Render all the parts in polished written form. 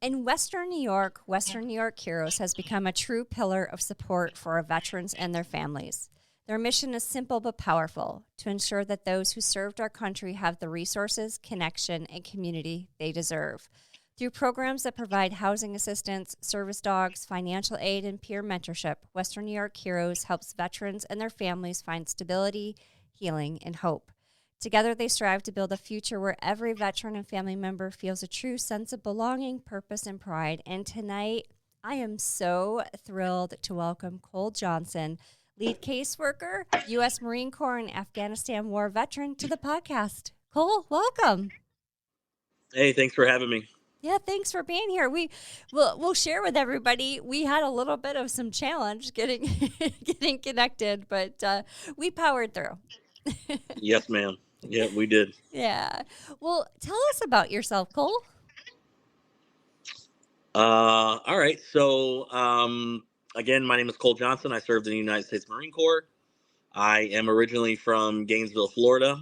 In Western New York, Western New York Heroes has become a true pillar of support for our veterans and their families. Their mission is simple but powerful to ensure that those who served our country have the resources, connection, and community they deserve. Through programs that provide housing assistance, service dogs, financial aid, and peer mentorship, Western New York Heroes helps veterans and their families find stability, healing, and hope. Together, they strive to build a future where every veteran and family member feels a true sense of belonging, purpose, and pride. And tonight, I am so thrilled to welcome Cole Johnson, lead caseworker, U.S. Marine Corps and Afghanistan War Veteran, to the podcast. Cole, welcome. Hey, thanks for having me. Yeah, thanks for being here. We'll share with everybody. We had a little bit of some challenge getting getting connected, but we powered through. Yes, ma'am. Yeah, we did. Yeah. Well, tell us about yourself, Cole. All right. So, again, my name is Cole Johnson. I served in the United States Marine Corps. I am originally from Gainesville, Florida.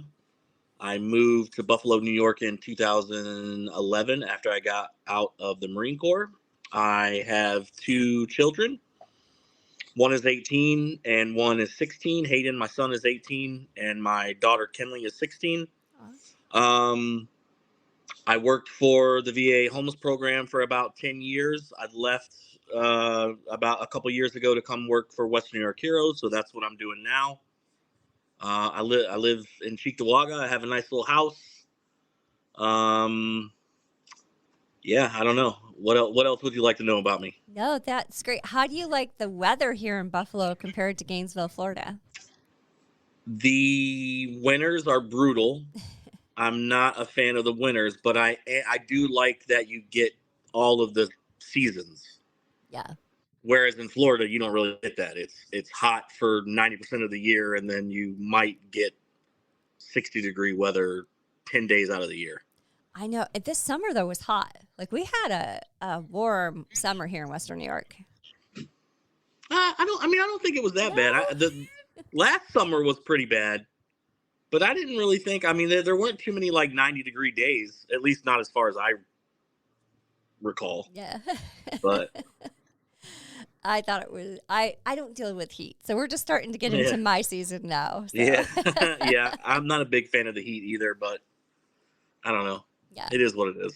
I moved to Buffalo, New York in 2011 after I got out of the Marine Corps. I have two children. One is 18 and one is 16. Hayden, my son, is 18, and my daughter, Kenley, is 16. Um, I worked for the VA homeless program for about 10 years. I left about a couple years ago to come work for Western New York Heroes, so that's what I'm doing now. I live in Cheektowaga. I have a nice little house. Yeah, I don't know. What else would you like to know about me? No, that's great. How do you like the weather here in Buffalo compared to Gainesville, Florida? The winters are brutal. I'm not a fan of the winters, but I do like that you get all of the seasons. Yeah. Whereas in Florida, you don't really get that. It's hot for 90% of the year, and then you might get 60-degree weather 10 days out of the year. I know. This summer, though, was hot. Like, we had a warm summer here in Western New York. I don't think it was that No? bad. The last summer was pretty bad, but I didn't really think. I mean, there weren't too many like 90-degree days, at least not as far as I recall. Yeah. But I thought it was. I don't deal with heat, so we're just starting to get into my season now. So. Yeah, yeah. I'm not a big fan of the heat either, but I don't know. Yeah. It is what it is.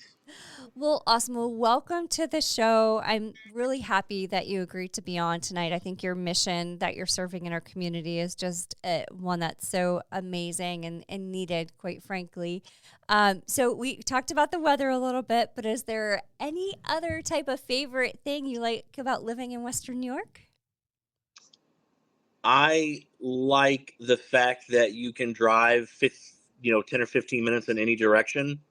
Well, awesome. Well, welcome to the show. I'm really happy that you agreed to be on tonight. I think your mission that you're serving in our community is just one that's so amazing and needed, quite frankly. So we talked about the weather a little bit, but is there any other type of favorite thing you like about living in Western New York? I like the fact that you can drive 10 or 15 minutes in any direction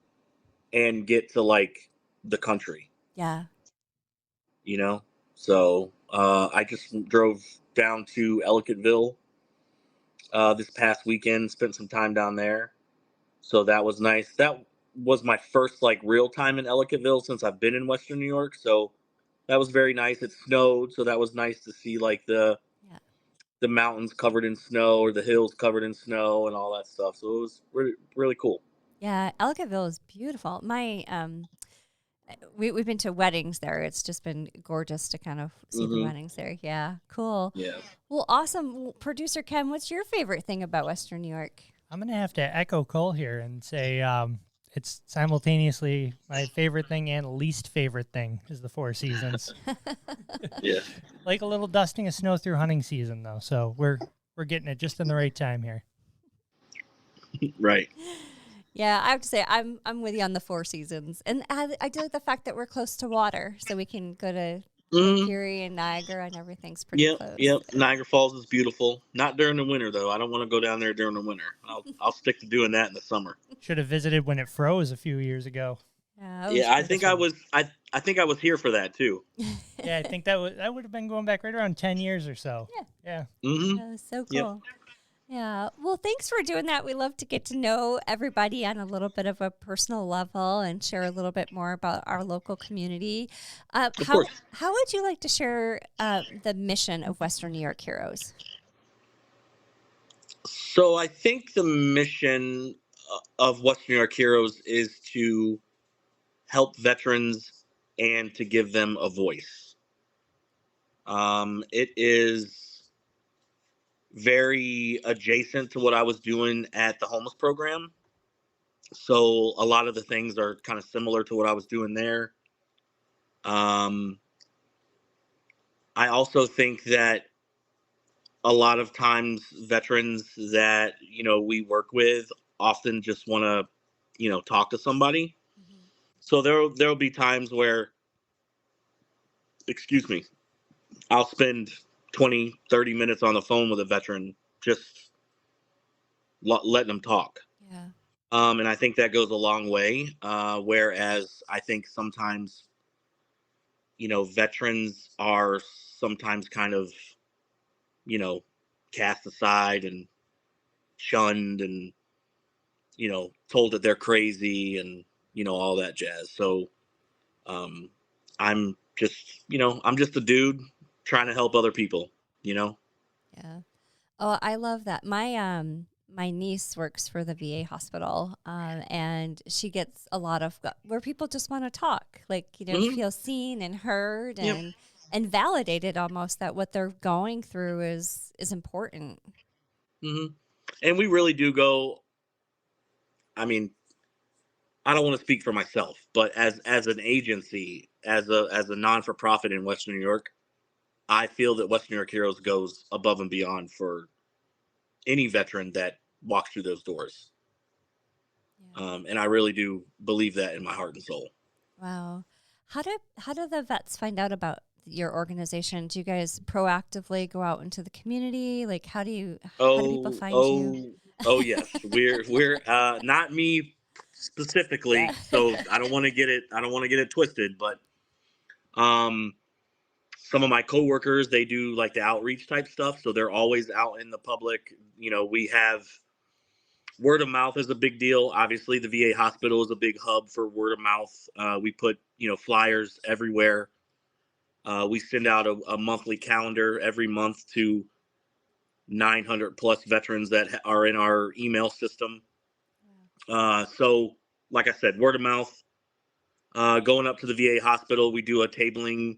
and get to like the country. Yeah. So I just drove down to Ellicottville this past weekend, spent some time down there. So that was nice. That was my first like real time in Ellicottville since I've been in Western New York. So that was very nice. It snowed, so that was nice to see like the mountains covered in snow or the hills covered in snow and all that stuff. So it was really, really cool. Yeah, Ellicottville is beautiful. We've been to weddings there. It's just been gorgeous to kind of see the weddings there. Yeah, cool. Yeah. Well, awesome. Well, Producer Ken, what's your favorite thing about Western New York? I'm going to have to echo Cole here and say it's simultaneously my favorite thing and least favorite thing is the Four Seasons. Yeah. Like a little dusting of snow through hunting season, though. So we're getting it just in the right time here. Right. Yeah, I have to say I'm with you on the Four Seasons, and I do like the fact that we're close to water, so we can go to Erie and Niagara, and everything's pretty close. Yep. So. Niagara Falls is beautiful. Not during the winter though. I don't want to go down there during the winter. I'll stick to doing that in the summer. Should have visited when it froze a few years ago. Yeah, I think I was here for that too. Yeah, I think that would have been going back right around 10 years or so. Yeah. That was so cool. Yep. Yeah. Well, thanks for doing that. We love to get to know everybody on a little bit of a personal level and share a little bit more about our local community. Of course. How would you like to share the mission of Western New York Heroes? So I think the mission of Western New York Heroes is to help veterans and to give them a voice. It is very adjacent to what I was doing at the homeless program. So a lot of the things are kind of similar to what I was doing there. I also think that a lot of times veterans that, we work with often just want to, talk to somebody. Mm-hmm. So there'll be times where, excuse me, I'll spend 20, 30 minutes on the phone with a veteran, just letting them talk. Yeah. And I think that goes a long way. Whereas I think sometimes, veterans are sometimes kind of, cast aside and shunned and, told that they're crazy and, all that jazz. So I'm I'm just a dude trying to help other people, Yeah. Oh, I love that. My niece works for the VA hospital, and she gets a lot of where people just want to talk, like Mm-hmm. feel seen and heard Yep. and validated almost that what they're going through is important. Mm-hmm. And we really do go. I mean, I don't want to speak for myself, but as an agency, as a non for profit in Western New York, I feel that Western New York Heroes goes above and beyond for any veteran that walks through those doors. Yeah. And I really do believe that in my heart and soul. Wow. How do the vets find out about your organization? Do you guys proactively go out into the community? Like how do people Oh, find you? oh, yes. We're not me Yeah. specifically, so I don't want to get it twisted, but um some of my coworkers, they do like the outreach type stuff, so they're always out in the public. We have word of mouth is a big deal. Obviously, the VA hospital is a big hub for word of mouth. We put flyers everywhere. We send out a monthly calendar every month to 900 plus veterans that are in our email system. So, like I said, word of mouth. Going up to the VA hospital, we do a tabling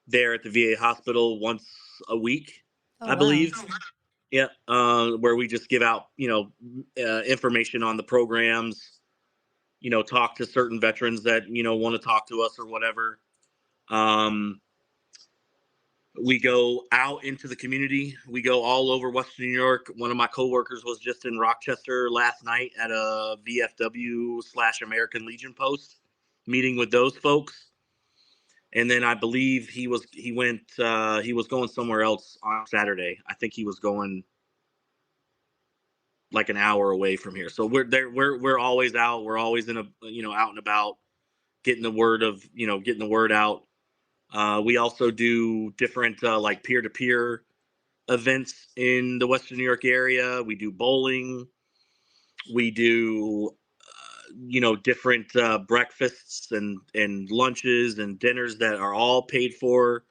there at the VA hospital once a week, Oh I wow. believe. Yeah, where we just give out, information on the programs. Talk to certain veterans that want to talk to us or whatever. Um, we go out into the community. We go all over Western New York. One of my coworkers was just in Rochester last night at a VFW/American Legion post, meeting with those folks. And then I believe he was going somewhere else on Saturday. I think he was going like an hour away from here. So we're there. We're always out. We're always in out and about, getting the word out. We also do different like peer to peer events in the Western New York area. We do bowling. We do different breakfasts and lunches and dinners that are all paid for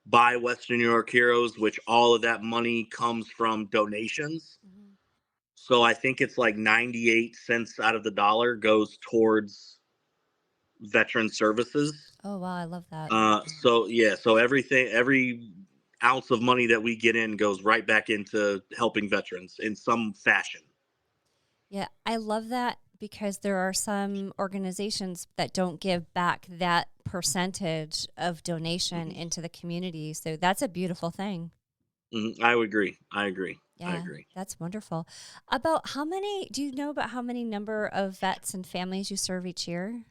by Western New York Heroes, which all of that money comes from donations. Mm-hmm. So I think it's like 98 cents out of the dollar goes towards veteran services. Oh wow, I love that. So every ounce of money that we get in goes right back into helping veterans in some fashion. Yeah, I love that because there are some organizations that don't give back that percentage of donation Mm-hmm. into the community. So that's a beautiful thing. Mm-hmm. I would agree. I agree. Yeah, that's wonderful. Do you know about how many number of vets and families you serve each year?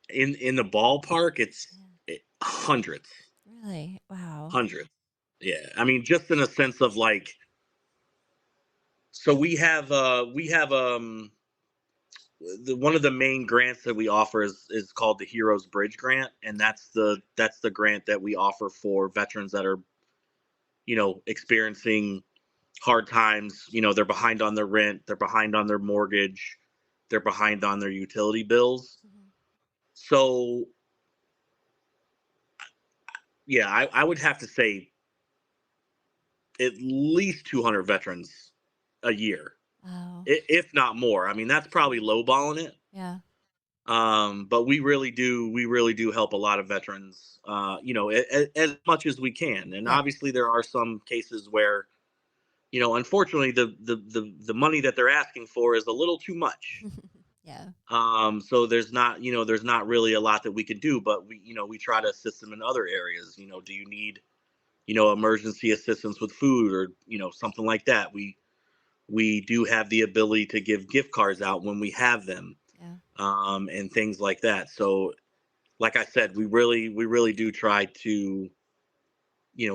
In the ballpark, it's hundreds. Really? Wow. Hundreds. Yeah. I mean, just in a sense of like, so we have one of the main grants that we offer is called the Heroes Bridge Grant, and that's the grant that we offer for veterans that are experiencing hard times. They're behind on their rent, they're behind on their mortgage, they're behind on their utility bills. Mm-hmm. So yeah, I would have to say at least 200 veterans a year, Wow. if not more. I mean, that's probably lowballing it. Yeah. But we really do help a lot of veterans, as much as we can. And Yeah. obviously there are some cases where, unfortunately the money that they're asking for is a little too much. Yeah. So there's not really a lot that we can do, but we try to assist them in other areas. Do you need, emergency assistance with food or, something like that? We do have the ability to give gift cards out when we have them, Yeah. and things like that. So, like I said, we really do try to,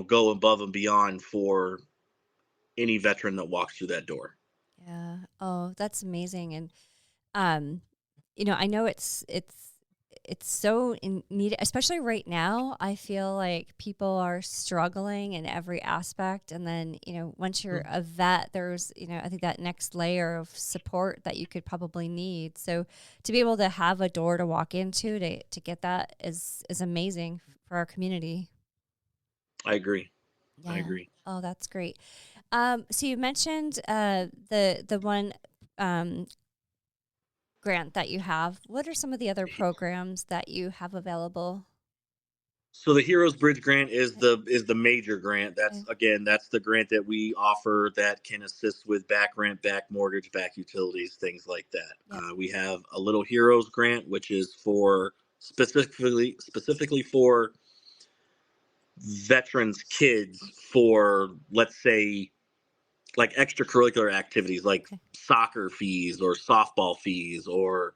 go above and beyond for any veteran that walks through that door. Yeah. Oh, that's amazing. And um, I know it's so in need, especially right now. I feel like people are struggling in every aspect. And then, once you're a vet, there's, I think that next layer of support that you could probably need. So to be able to have a door to walk into to get that is amazing for our community. I agree. I Yeah. agree. Oh, that's great. So you mentioned the one grant that you have. What are some of the other programs that you have available? So the Heroes Bridge grant is the major grant. Okay. That's the grant that we offer that can assist with back rent, back mortgage, back utilities, things like that. Yep. We have a Little Heroes grant, which is for specifically for veterans kids, for, let's say, like extracurricular activities like Okay. soccer fees or softball fees, or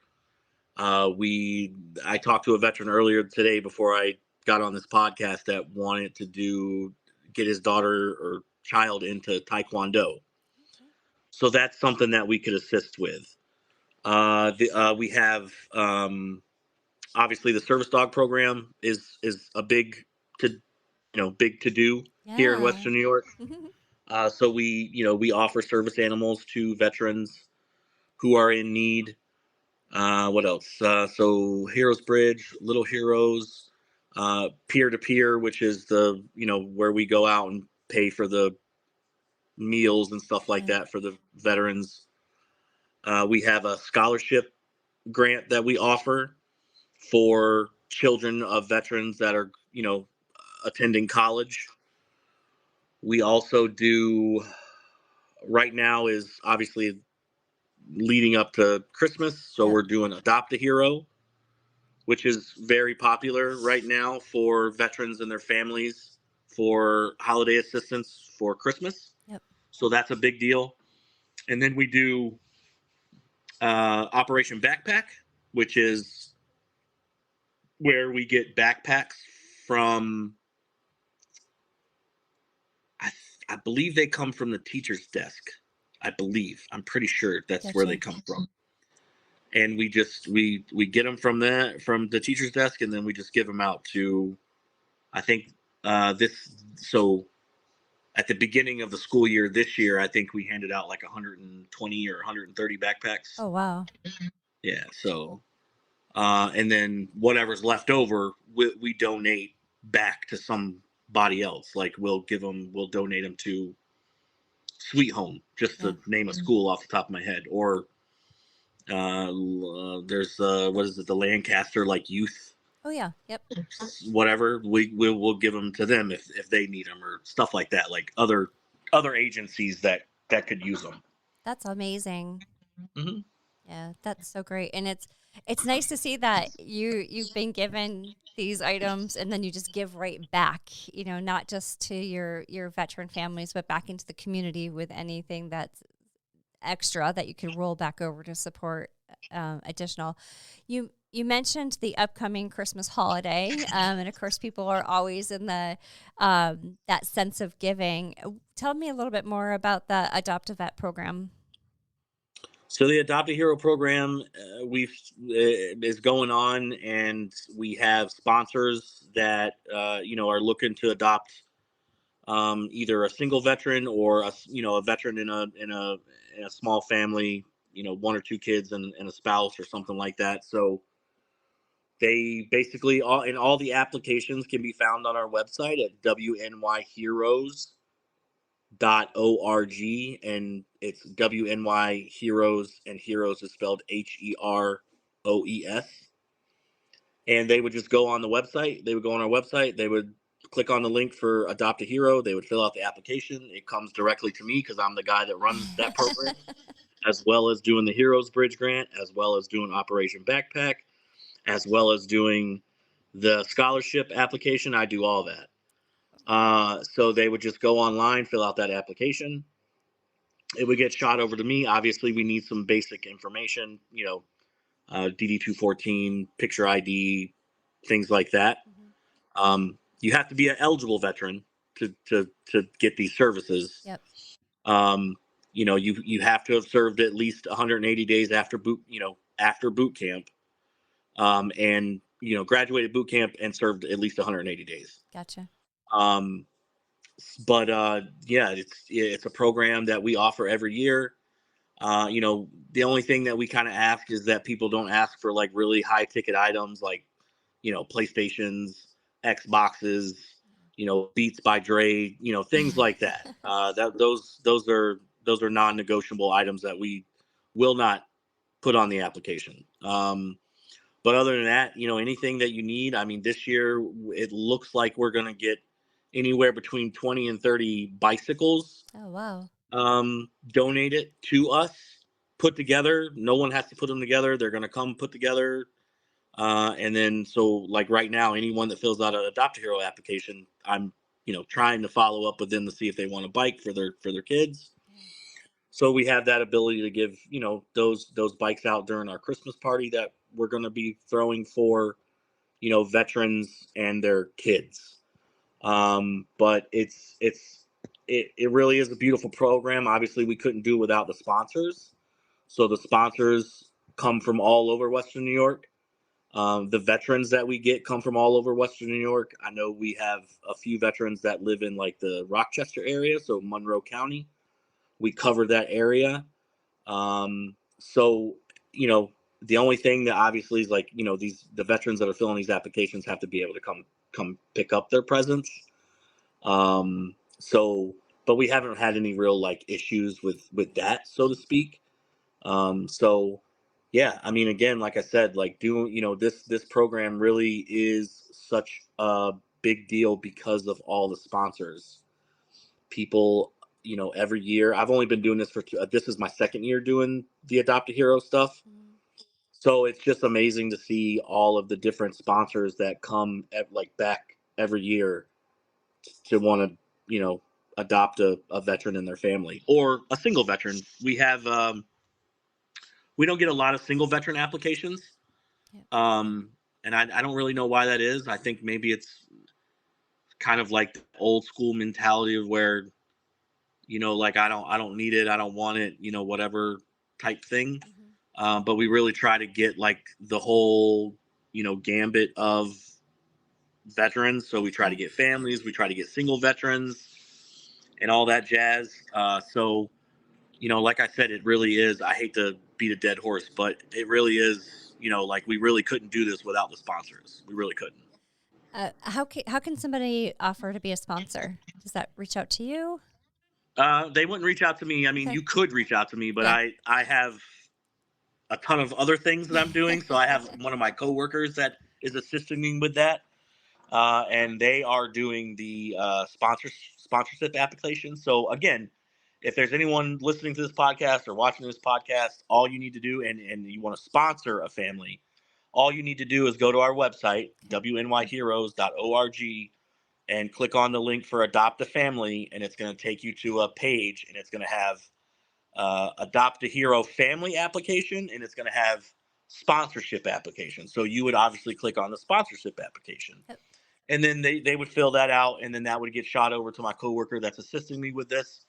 I talked to a veteran earlier today before I got on this podcast that wanted to get his daughter or child into Taekwondo. Okay. So that's something that we could assist with. We have, obviously, the service dog program is a big to do here in Yeah. Western New York. So we offer service animals to veterans who are in need. What else? So Heroes Bridge, Little Heroes, peer to peer, which is where we go out and pay for the meals and stuff like Yeah. that for the veterans. We have a scholarship grant that we offer for children of veterans that are, attending college. We also do, right now is obviously leading up to Christmas, so Yep. we're doing Adopt a Hero, which is very popular right now for veterans and their families for holiday assistance for Christmas. Yep. So that's a big deal. And then we do Operation Backpack, which is where we get backpacks from, I, I believe they come from the teacher's desk. I'm pretty sure that's where they Gotcha. come from. And we get them from the teacher's desk, and then we just give them out to, I think, this so at the beginning of the school year this year, I think we handed out like 120 or 130 backpacks. Oh, wow. Yeah. So, and then whatever's left over, we donate back to somebody else. Like we'll donate them to Sweet Home, just Yeah. to name a school off the top of my head. Or there's what is it, the Lancaster like youth, Oh, yeah. Yep. whatever. We'll give them to them if they need them, or stuff like that. Like other agencies that could use them. That's amazing. Hmm. Yeah, that's so great. And it's nice to see that you've been given these items and then you just give right back, not just to your veteran families, but back into the community with anything that's extra that you could roll back over to support additional. You mentioned the upcoming Christmas holiday, and of course, people are always in the that sense of giving. Tell me a little bit more about the Adopt a Vet program. So the Adopt a Hero program, is going on, and we have sponsors that are looking to adopt, either a single veteran or a veteran in a small family, one or two kids and a spouse or something like that. So they basically all the applications can be found on our website at WNYHeroes.org, and it's WNY Heroes, and Heroes is spelled HEROES. And they would just go on the website. They would go on our website. They would click on the link for Adopt a Hero. They would fill out the application. It comes directly to me because I'm the guy that runs that program, as well as doing the Heroes Bridge Grant, as well as doing Operation Backpack, as well as doing the scholarship application. I do all that. So they would just go online, fill out that application. It would get shot over to me. Obviously, we need some basic information, DD-214, picture ID, things like that. You have to be an eligible veteran to get these services. Yep. You have to have served at least 180 days after boot camp, and graduated boot camp and served at least 180 days. Gotcha. But yeah, it's a program that we offer every year. The only thing that we kind of ask is that people don't ask for like really high ticket items like, PlayStations, Xboxes, Beats by Dre, things like that. Those are non-negotiable items that we will not put on the application. But other than that, anything that you need, I mean, this year it looks like we're going to get anywhere between 20 and 30 bicycles. Oh, wow. Donated to us, put together. No one has to put them together. They're going to come put together. And then, so like right now, anyone that fills out an Adopt a Hero application, I'm, trying to follow up with them to see if they want a bike for their kids. So we have that ability to give, those bikes out during our Christmas party that we're going to be throwing for, veterans and their kids. But it really is a beautiful program. Obviously, we couldn't do without the sponsors. So the sponsors come from all over Western New York. The veterans that we get come from all over Western New York. I know we have a few veterans that live in like the Rochester area, so Monroe County. We cover that area. So, the only thing that obviously is like, the veterans that are filling these applications have to be able to come pick up their presents. But we haven't had any real like issues with that, so to speak. So yeah, I mean, again, like I said, like doing, this program really is such a big deal because of all the sponsors. People, every year, I've only been doing this this is my second year doing the Adopt a Hero stuff. So it's just amazing to see all of the different sponsors that come back every year to want to, adopt a veteran in their family or a single veteran. We have, we don't get a lot of single veteran applications. And I don't really know why that is. I think maybe it's kind of like the old school mentality of where, like I don't need it, I don't want it, whatever type thing. But we really try to get like the whole, gambit of veterans. So we try to get families, we try to get single veterans and all that jazz. So, like I said, it really is, I hate to beat a dead horse, but it really is, like we really couldn't do this without the sponsors. We really couldn't. How can somebody offer to be a sponsor? Does that reach out to you? They wouldn't reach out to me. I mean, you could reach out to me, but Yeah. I have a ton of other things that I'm doing. So I have one of my coworkers that is assisting me with that. And they are doing the sponsorship application. So again, if there's anyone listening to this podcast or watching this podcast, all you need to do, and you want to sponsor a family, all you need to do is go to our website, WNYHeroes.org, and click on the link for Adopt a Family, and it's going to take you to a page, and it's going to have Adopt a Hero family application, and it's going to have sponsorship application. So you would obviously click on the sponsorship application. Yep. And then they would fill that out, and then that would get shot over to my coworker that's assisting me with this.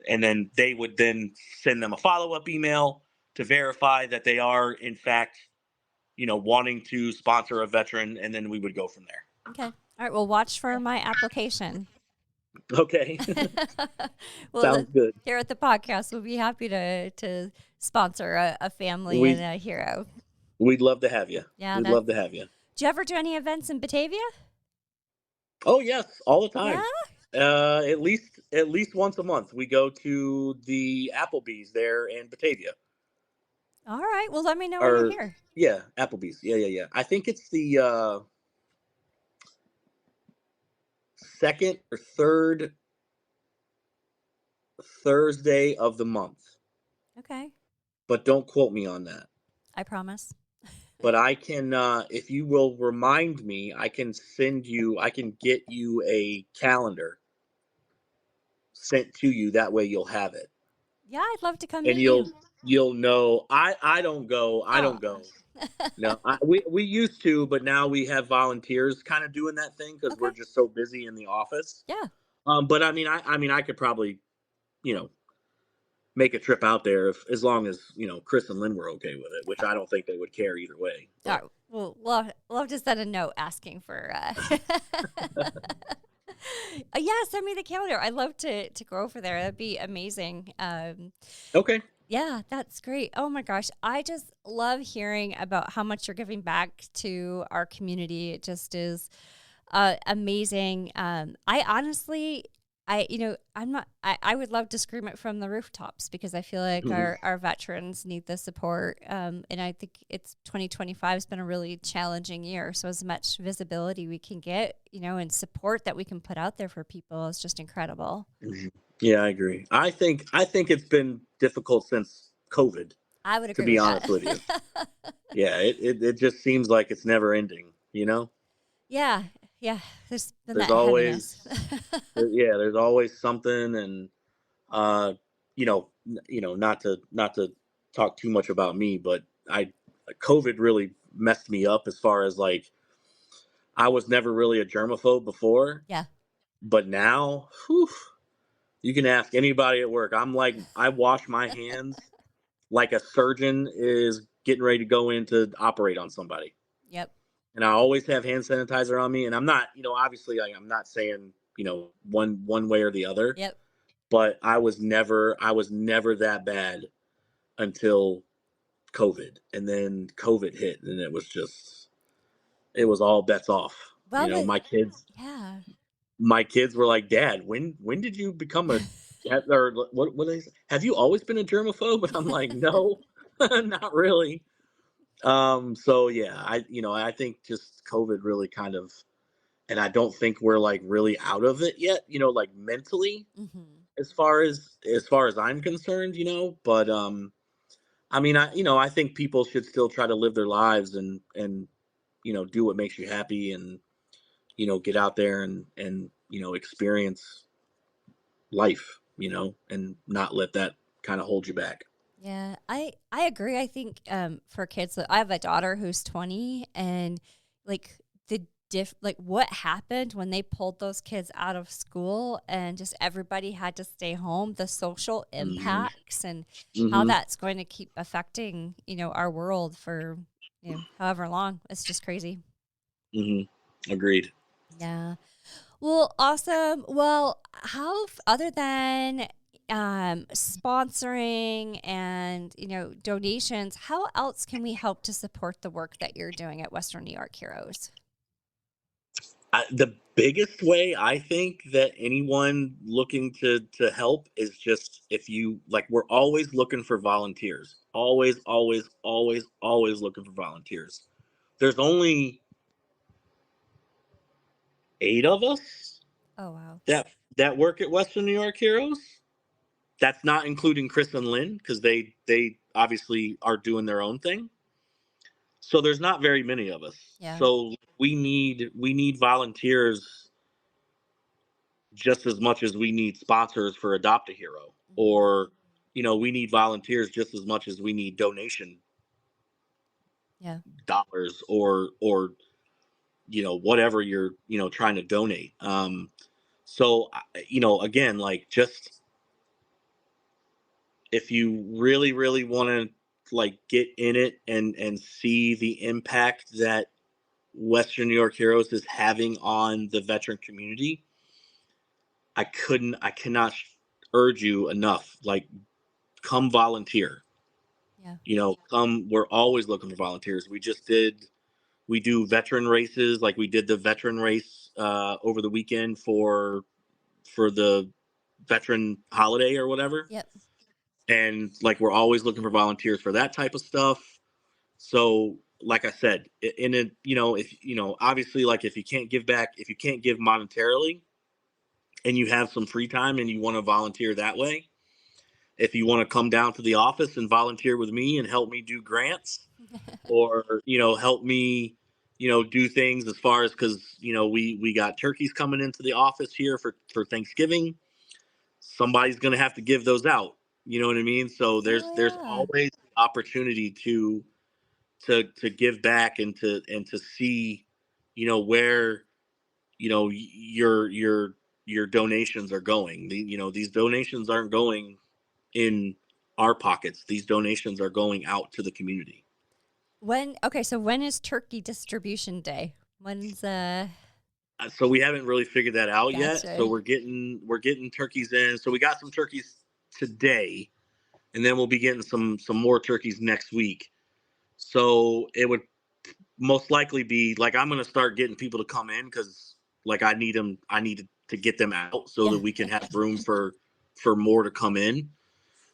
And then they would then send them a follow-up email to verify that they are, in fact, wanting to sponsor a veteran, and then we would go from there. Okay. All right. Well, watch for my application. Okay. Well, Sounds good. Here at the podcast, we'll be happy to sponsor a family and a hero. We'd love to have you. Yeah, we'd love to have you. Do you ever do any events in Batavia? Oh yes, all the time. Yeah? At least once a month, we go to the Applebee's there in Batavia. All right. Well, let me know when you're Or here. yeah, Applebee's. Yeah. I think it's the second or third Thursday of the month, Okay. but don't quote me on that. I promise. But I can, if you will remind me, I can get you a calendar sent to you. That way you'll have it, Yeah, I'd love to come and meet you. you'll know. I don't go. I Oh. don't go. No, we used to, but now we have volunteers kind of doing that thing because we're Okay. just so busy in the office. Yeah. But I mean, I could probably, you know, make a trip out there if, as long as, Chris and Lynn were okay with it, which I don't think they would care either way. All But right. Well, we'll just send a note asking for. Yeah, send me the calendar. I'd love to go over there. That'd be amazing. okay. Yeah, that's great. Oh my gosh, I just love hearing about how much you're giving back to our community. It just is amazing. I honestly, I'm not. I would love to scream it from the rooftops because I feel like Mhm. our veterans need the support. And I think it's 2025 has been a really challenging year. So as much visibility we can get, and support that we can put out there for people is just incredible. Mhm. Yeah, I agree. I think it's been difficult since COVID, I would to agree be with honest with you. that. Yeah, it just seems like it's never ending. Yeah, yeah. There's been There's that heaviness. always yeah, there's always something. And not to talk too much about me, but I COVID really messed me up as far as like I was never really a germaphobe before, Yeah. but now, whew, you can ask anybody at work. I'm like, I wash my hands like a surgeon is getting ready to go in to operate on somebody. Yep. And I always have hand sanitizer on me. And I'm not, obviously, like, I'm not saying, one way or the other, Yep. but I was never that bad until COVID. And then COVID hit, and it was all bets off. Well, but yeah. My kids were like, "Dad, when did you become a or what they say, have you always been a germaphobe?" And I'm like, "No, not really." So yeah, I think just COVID really kind of, and I don't think we're like really out of it yet, like mentally, Hmm. as far as I'm concerned. But I mean, I think people should still try to live their lives and do what makes you happy, and get out there and experience life, and not let that kind of hold you back. Yeah, I agree. I think for kids, I have a daughter who's 20, and like like what happened when they pulled those kids out of school and just everybody had to stay home, the social Hmm. impacts and how Hmm. that's going to keep affecting, our world for, however long. It's just crazy. Hmm. Agreed. Yeah. Well, awesome. Well, other than sponsoring and donations, how else can we help to support the work that you're doing at Western New York Heroes? The biggest way I think that anyone looking to help is just, if you like, we're always looking for volunteers. Always, always, always, always looking for volunteers. There's only 8 of us Oh wow. that work at Western New York Heroes. That's not including Chris and Lynn, because they obviously are doing their own thing. So there's not very many of us. Yeah. So we need volunteers just as much as we need sponsors for Adopt a Hero, Mhm. or we need volunteers just as much as we need donation Yeah. dollars, or whatever you're trying to donate. So again, like, just if you really really want to like get in it and see the impact that Western New York Heroes is having on the veteran community, I cannot urge you enough. Like, come volunteer. Yeah. Come. We're always looking for volunteers. We do veteran races. Like, we did the veteran race over the weekend for the veteran holiday or whatever. Yep. And like, we're always looking for volunteers for that type of stuff. So like I said, in a, if, obviously, like, if you can't give back, if you can't give monetarily and you have some free time and you want to volunteer that way, if you want to come down to the office and volunteer with me and help me do grants, or, help me, do things as far as, because, we got turkeys coming into the office here for Thanksgiving. Somebody's going to have to give those out. You know what I mean? So there's Yeah. always opportunity to give back and to see, where, your donations are going. These donations aren't going in our pockets. These donations are going out to the community. So when is turkey distribution day? When's So we haven't really figured that out yet. Gotcha. So we're getting turkeys in. So we got some turkeys today, and then we'll be getting some more turkeys next week. So it would most likely be like, I'm going to start getting people to come in, because like I need to get them out so that we can have room for more to come in.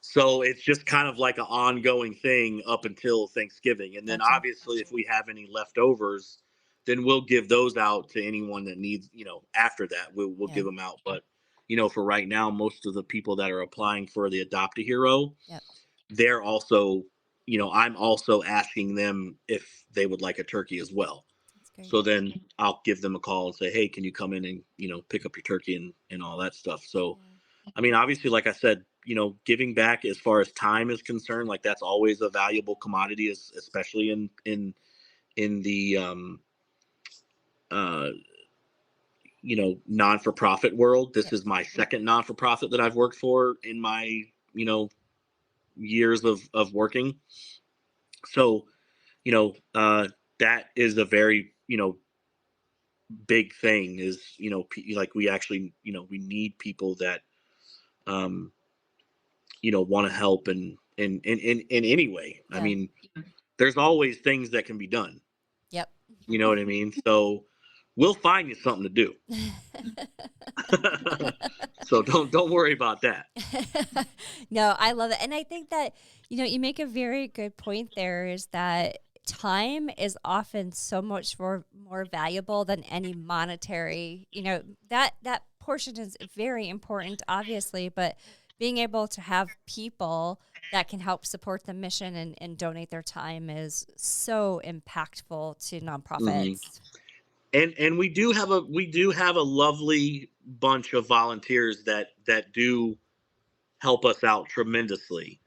So it's just kind of like an ongoing thing up until Thanksgiving. And then Gotcha. obviously if we have any leftovers, then we'll give those out to anyone that needs, after that, we'll give them out. But, for right now, most of the people that are applying for the Adopt-A-Hero, they're also, I'm also asking them if they would like a turkey as well. So then I'll give them a call and say, hey, can you come in and, pick up your turkey and all that stuff. So, I mean, obviously, like I said, giving back as far as time is concerned, like, that's always a valuable commodity, especially in the, uh, non-for-profit world. This is my second non-for-profit that I've worked for in my, years of working. So, that is a very, big thing is, like, we actually, we need people that, want to help in any way. I mean, there's always things that can be done. Yep. You know what I mean? So we'll find you something to do. So don't worry about that. No, I love it. And I think that, you make a very good point there, is that time is often so much more valuable than any monetary, that portion is very important, obviously, but being able to have people that can help support the mission and donate their time is so impactful to nonprofits. And we do have a lovely bunch of volunteers that do help us out tremendously,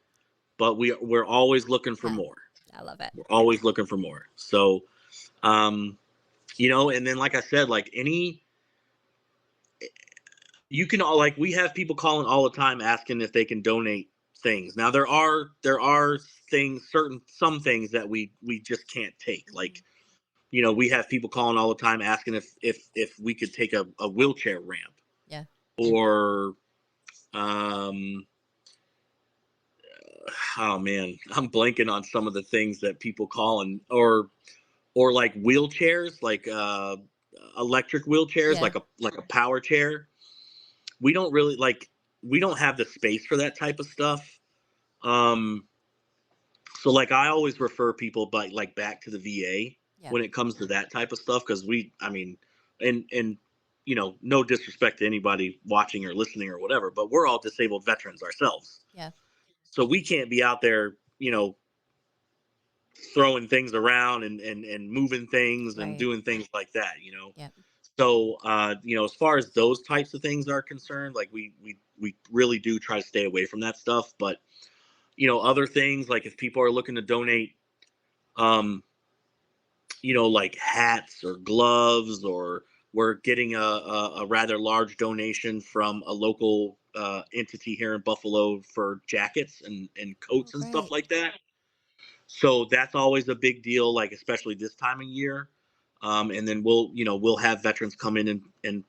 but we're always looking for more. I love it. We're always looking for more. So, and then, like I said, like, you can like, we have people calling all the time asking if they can donate things. Now there are things, some things that we just can't take. Like, we have people calling all the time asking if we could take a wheelchair ramp. Yeah. Or, oh man, I'm blanking on some of the things that people call, or like wheelchairs, like electric wheelchairs, like a power chair. We don't really we don't have the space for that type of stuff. So like, I always refer people back to the VA when it comes to that type of stuff, because I mean, and no disrespect to anybody watching or listening or whatever, but we're all disabled veterans ourselves. Yeah. So we can't be out there, throwing things around and moving things and doing things like that, Yeah. So, as far as those types of things are concerned, like, we really do try to stay away from that stuff. But, other things, like, if people are looking to donate, like hats or gloves, or we're getting a rather large donation from a local entity here in Buffalo for jackets and coats and stuff like that. So that's always a big deal, like, especially this time of year. And then we'll have veterans come in and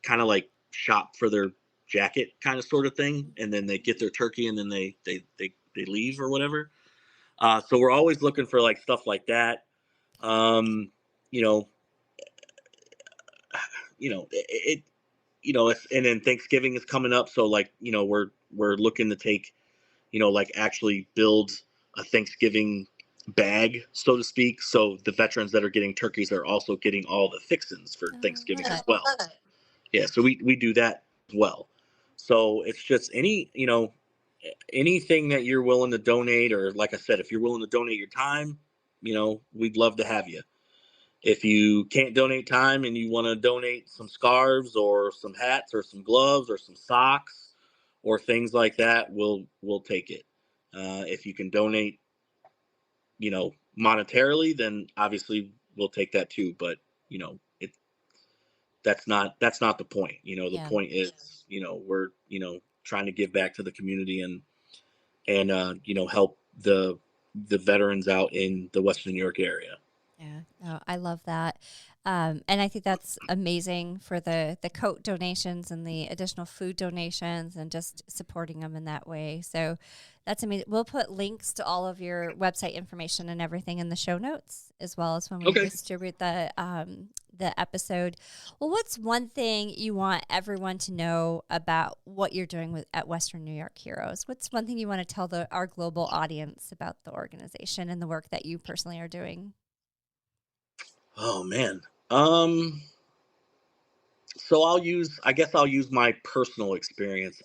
kind of like shop for their jacket, kind of sort of thing. And then they get their turkey, and then they leave or whatever. So we're always looking for like stuff like that. You know, and then Thanksgiving is coming up. So, like, we're looking to take, like actually build a Thanksgiving bag, so to speak. So the veterans that are getting turkeys are also getting all the fixins for Thanksgiving as well. Yeah, so we do that as well. So it's just anything that you're willing to donate, or like I said, if you're willing to donate your time, we'd love to have you. If you can't donate time and you want to donate some scarves or some hats or some gloves or some socks or things like that, we'll take it. If you can donate, monetarily, then obviously we'll take that too. But it that's not the point. The point is, we're trying to give back to the community and help the veterans out in the Western New York area. Yeah, no, I love that. And I think that's amazing for the coat donations and the additional food donations and just supporting them in that way. So that's amazing. We'll put links to all of your website information and everything in the show notes, as well as when we distribute the episode. Well, what's one thing you want everyone to know about what you're doing at Western New York Heroes? What's one thing you want to tell our global audience about the organization and the work that you personally are doing? Oh man. So I guess I'll use my personal experience.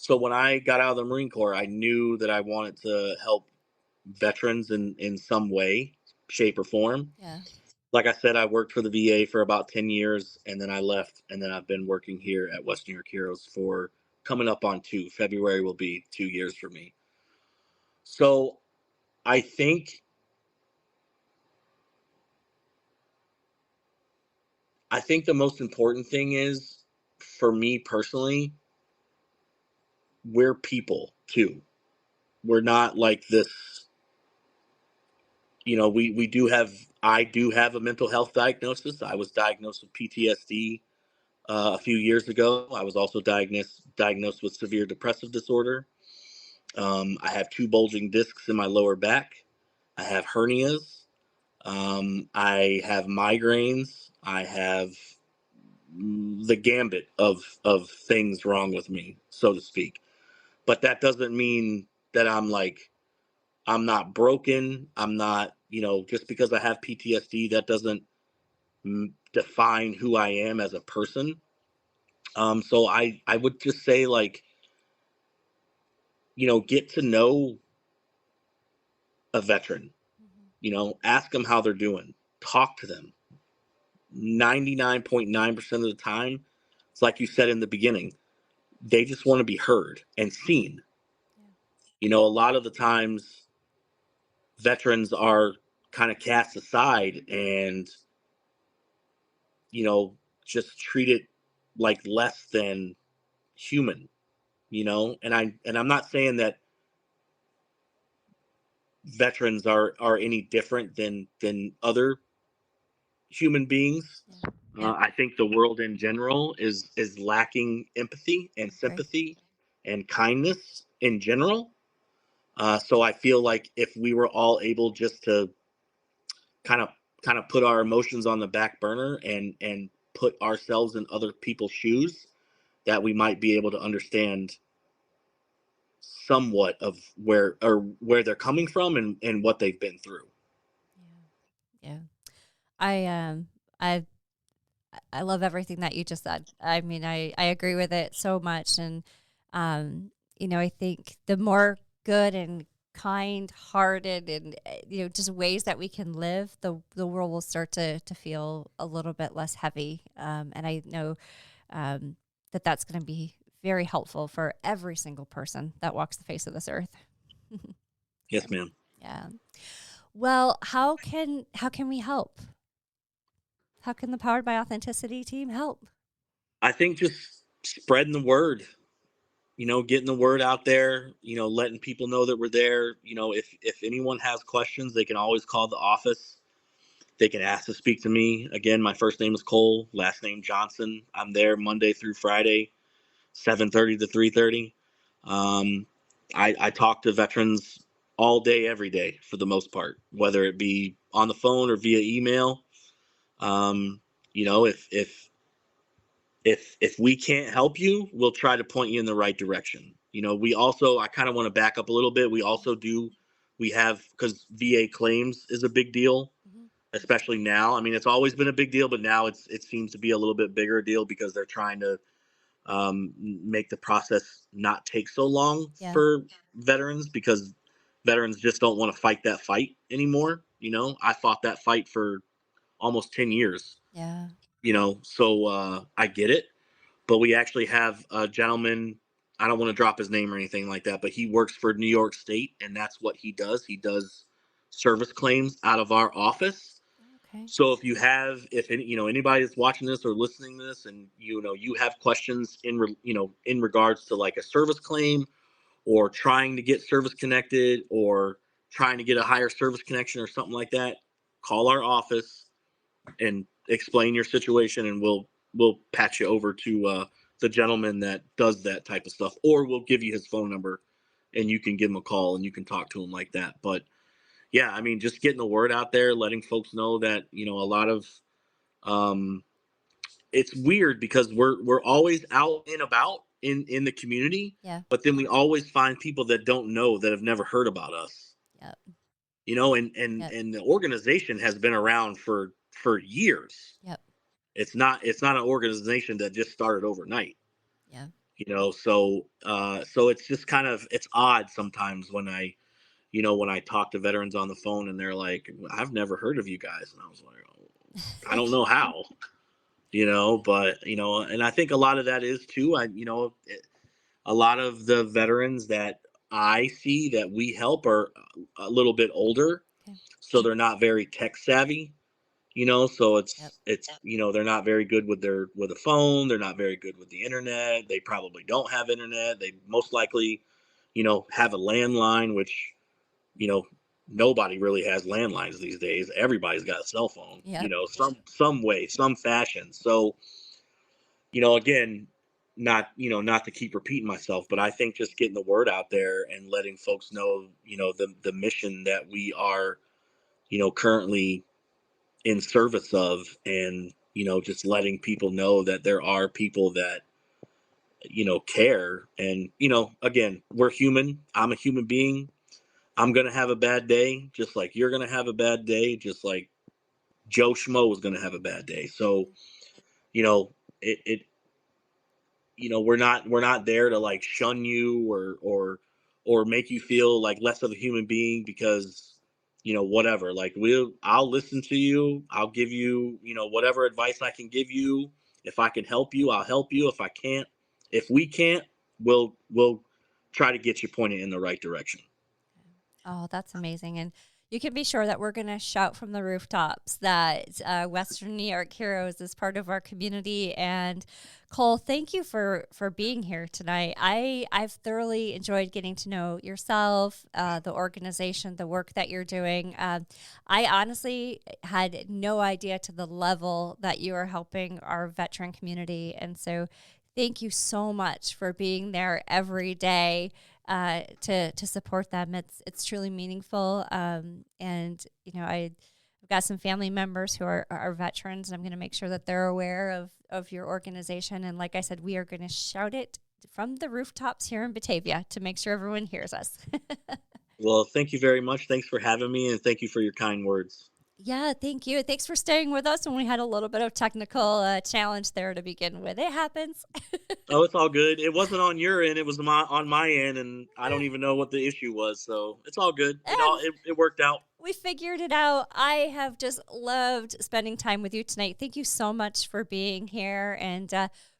So when I got out of the Marine Corps, I knew that I wanted to help veterans in some way, shape or form. Yeah. Like I said, I worked for the VA for about 10 years and then I left, and then I've been working here at Western New York Heroes for coming up on 2. February will be 2 years for me. So I think the most important thing is, for me personally, we're people too. We're not like this, I do have a mental health diagnosis. I was diagnosed with PTSD a few years ago. I was also diagnosed with severe depressive disorder. I have 2 bulging discs in my lower back. I have hernias. I have migraines. I have the gambit of things wrong with me, so to speak. But that doesn't mean that I'm not broken. I'm not, just because I have PTSD, that doesn't define who I am as a person. So I would just say, get to know a veteran, ask them how they're doing, talk to them. 99.9% of the time, it's like you said in the beginning, they just want to be heard and seen. A lot of the times veterans are kind of cast aside and, just treated like less than human, and I'm not saying that veterans are any different than other human beings. I think the world in general is lacking empathy and sympathy and kindness in general. So I feel like if we were all able just to kind of put our emotions on the back burner and put ourselves in other people's shoes, that we might be able to understand somewhat of where they're coming from and what they've been through. Yeah. I I love everything that you just said. I mean, I agree with it so much. And, I think the more good and kind hearted and, just ways that we can live, the world will start to feel a little bit less heavy. And I know that's going to be very helpful for every single person that walks the face of this earth. Yes, ma'am. Yeah. Well, how can we help? How can the Powered by Authenticity team help? I think just spreading the word, getting the word out there, letting people know that we're there. If anyone has questions, they can always call the office. They can ask to speak to me. Again, my first name is Cole, last name Johnson. I'm there Monday through Friday, 7:30 to 3:30. I talk to veterans all day, every day, for the most part, whether it be on the phone or via email. If we can't help you, we'll try to point you in the right direction. We also, I kind of want to back up a little bit. We have, because VA claims is a big deal, Mm-hmm. especially now. I mean, it's always been a big deal, but now it seems to be a little bit bigger deal because they're trying to make the process not take so long Yeah. for veterans, because veterans just don't want to fight that fight anymore. I fought that fight for almost 10 years, Yeah. So I get it. But we actually have a gentleman, I don't want to drop his name or anything like that, but he works for New York State, and that's what he does. He does service claims out of our office. Okay. So if anybody that's watching this or listening to this, and you have questions in regards to like a service claim, or trying to get service connected, or trying to get a higher service connection or something like that, call our office and explain your situation, and we'll patch you over to the gentleman that does that type of stuff, or we'll give you his phone number and you can give him a call and you can talk to him like that. But yeah, I mean, just getting the word out there, letting folks know that a lot of it's weird because we're always out and about in the community. Yeah. But then we always find people that don't know, that have never heard about us. Yep. Yep. And the organization has been around for years. Yep. It's not an organization that just started overnight. Yeah. So it's just it's odd sometimes when I talk to veterans on the phone and they're like, I've never heard of you guys. And I was like, oh, I don't know how, but and I think a lot of that is too, a lot of the veterans that I see that we help are a little bit older. Okay. So they're not very tech savvy. So Yep. it's they're not very good with a phone. They're not very good with the internet. They probably don't have internet. They most likely have a landline, which nobody really has landlines these days. Everybody's got a cell phone. Yep. Some way, some fashion. So again, not to keep repeating myself, but I think just getting the word out there and letting folks know the mission that we are currently in service of, and just letting people know that there are people that care. And again, we're human. I'm a human being. I'm gonna have a bad day, just like you're gonna have a bad day, just like Joe Schmo is gonna have a bad day. So it we're not there to like shun you or make you feel like less of a human being, because whatever, like I'll listen to you. I'll give you whatever advice I can give you. If I can help you, I'll help you. If we can't, we'll try to get you pointed in the right direction. Oh, that's amazing. And you can be sure that we're going to shout from the rooftops that Western New York Heroes is part of our community. And Cole, thank you for being here tonight. I've thoroughly enjoyed getting to know yourself, the organization, the work that you're doing. I honestly had no idea to the level that you are helping our veteran community. And so thank you so much for being there every day to support them. It's truly meaningful. And I've got some family members who are veterans, and I'm going to make sure that they're aware of your organization. And like I said, we are going to shout it from the rooftops here in Batavia to make sure everyone hears us. Well, thank you very much. Thanks for having me, and thank you for your kind words. Yeah, thank you. Thanks for staying with us when we had a little bit of technical challenge there to begin with. It happens. Oh, it's all good. It wasn't on your end. It was on my end, and I don't even know what the issue was. So it's all good. It worked out. We figured it out. I have just loved spending time with you tonight. Thank you so much for being here. And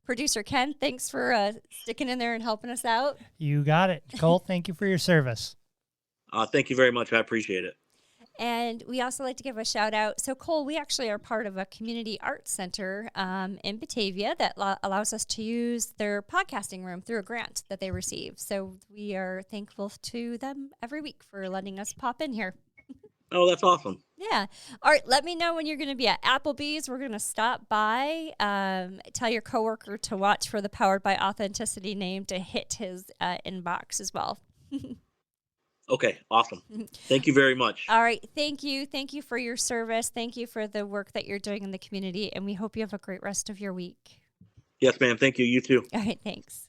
producer Ken, thanks for sticking in there and helping us out. You got it. Cole, thank you for your service. Thank you very much. I appreciate it. And we also like to give a shout out. So, Cole, we actually are part of a community arts center in Batavia that allows us to use their podcasting room through a grant that they receive. So we are thankful to them every week for letting us pop in here. Oh, that's awesome. Yeah. All right. Let me know when you're going to be at Applebee's. We're going to stop by. Tell your coworker to watch for the Powered by Authenticity name to hit his inbox as well. Okay, awesome. Thank you very much. All right. Thank you. Thank you for your service. Thank you for the work that you're doing in the community. And we hope you have a great rest of your week. Yes, ma'am. Thank you. You too. All right. Thanks.